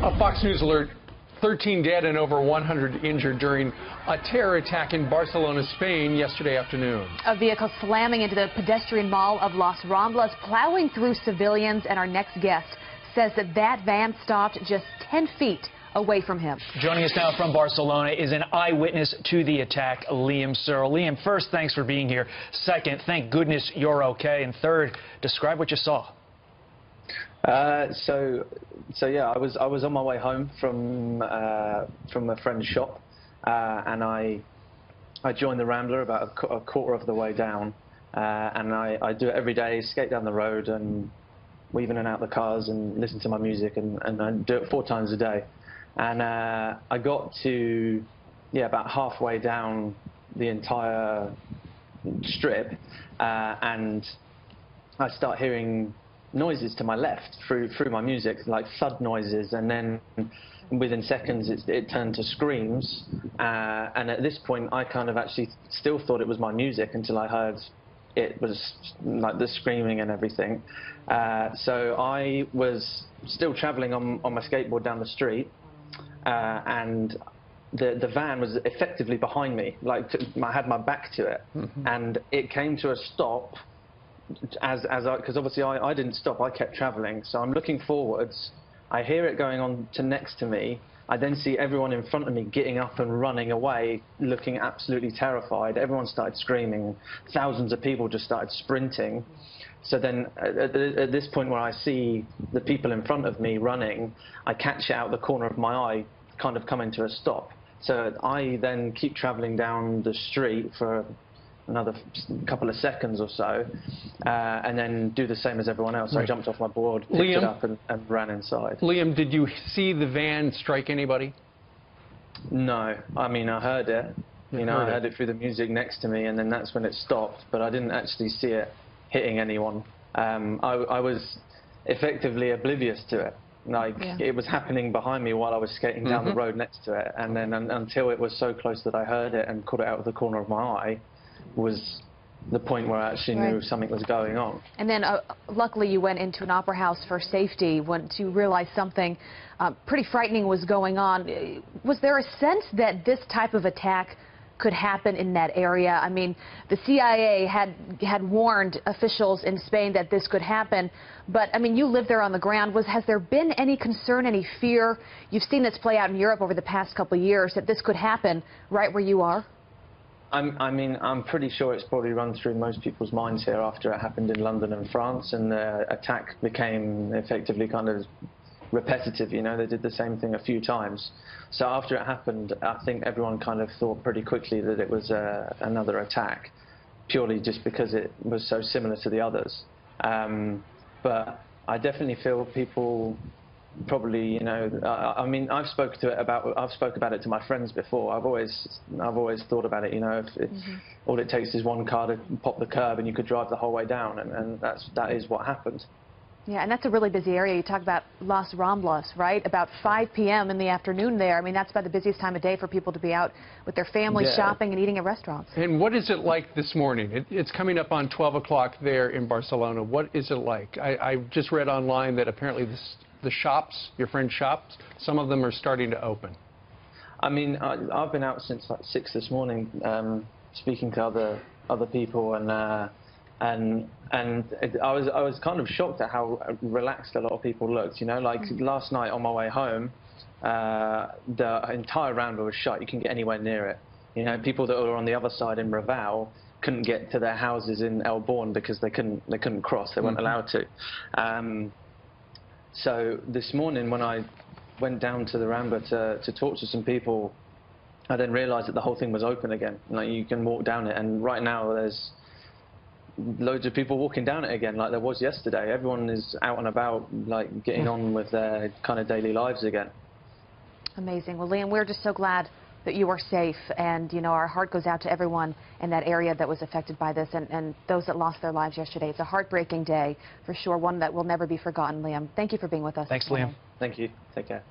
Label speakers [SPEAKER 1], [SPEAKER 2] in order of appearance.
[SPEAKER 1] A Fox News alert. 13 dead and over 100 injured during a terror attack in Barcelona, Spain yesterday afternoon.
[SPEAKER 2] A vehicle slamming into the pedestrian mall of Las Ramblas, plowing through civilians, and our next guest says that van stopped just 10 feet away from him.
[SPEAKER 3] Joining us now from Barcelona is an eyewitness to the attack, Liam Searle. Liam, first, thanks for being here. Second, thank goodness you're okay. And third, describe what you saw.
[SPEAKER 4] So yeah, I was on my way home from a friend's shop, and I joined the Rambler about a quarter of the way down, and I do it every day, skate down the road and weave in and out the cars and listen to my music, and I do it 4 times a day. And I got to about halfway down the entire strip, and I start hearing noises to my left through my music, like thud noises, and then within seconds it turned to screams, and at this point I kind of actually still thought it was my music until I heard it was like the screaming and everything. So I was still traveling on my skateboard down the street, and the van was effectively behind me, like I had my back to it, and it came to a stop because obviously I didn't stop, I kept traveling. So I'm looking forwards, I hear it going on to next to me, I then see everyone in front of me getting up and running away, looking absolutely terrified. Everyone started screaming, thousands of people just started sprinting. So then at this point where I see the people in front of me running, I catch it out the corner of my eye, kind of coming to a stop. So I then keep traveling down the street for another couple of seconds or so, and then do the same as everyone else. Right. I jumped off my board, picked it up, and ran inside.
[SPEAKER 1] Liam, did you see the van strike anybody?
[SPEAKER 4] No. I mean, I heard it. I heard it through the music next to me, and then that's when it stopped, but I didn't actually see it hitting anyone. I was effectively oblivious to it. It was happening behind me while I was skating down the road next to it, and then until it was so close that I heard it and caught it out of the corner of my eye, was the point where I actually knew something was going on.
[SPEAKER 2] And then luckily you went into an opera house for safety once you realized something pretty frightening was going on. Was there a sense that this type of attack could happen in that area? I mean, the CIA had warned officials in Spain that this could happen, but I mean, you live there on the ground. Has there been any concern, any fear? You've seen this play out in Europe over the past couple of years, that this could happen right where you are?
[SPEAKER 4] I mean, I'm pretty sure it's probably run through most people's minds here after it happened in London and France, and the attack became effectively kind of repetitive. They did the same thing a few times. So after it happened, I think everyone kind of thought pretty quickly that it was another attack, purely just because it was so similar to the others. But I definitely feel people probably, I mean, I've spoke about it to my friends before. I've always thought about it. If all it takes is one car to pop the curb and you could drive the whole way down, and that is what happened.
[SPEAKER 2] Yeah, and that's a really busy area. You talk about Las Ramblas, right? About 5 p.m. in the afternoon there. I mean, that's about the busiest time of day for people to be out with their families, shopping and eating at restaurants.
[SPEAKER 1] And what is it like this morning? It's coming up on 12 o'clock there in Barcelona. What is it like? I just read online that apparently the shops, your friend's shops, some of them are starting to open. I
[SPEAKER 4] mean, I've been out since like 6 this morning, speaking to other people, and I was kind of shocked at how relaxed a lot of people looked. Like last night on my way home, the entire Rambla was shut. You couldn't get anywhere near it. People that were on the other side in Raval couldn't get to their houses in Elborn because they couldn't cross. They weren't allowed to. So this morning when I went down to the Rambla to talk to some people, I then realised that the whole thing was open again. Like, you can walk down it, and right now there's loads of people walking down it again, like there was yesterday. Everyone is out and about, like getting on with their kind of daily lives again.
[SPEAKER 2] Amazing. Well, Liam, we're just so glad that you are safe, and our heart goes out to everyone in that area that was affected by this, and those that lost their lives yesterday. It's a heartbreaking day for sure, one that will never be forgotten. Liam, thank you for being with us.
[SPEAKER 3] Thanks, Liam.
[SPEAKER 4] Thank you. Take care.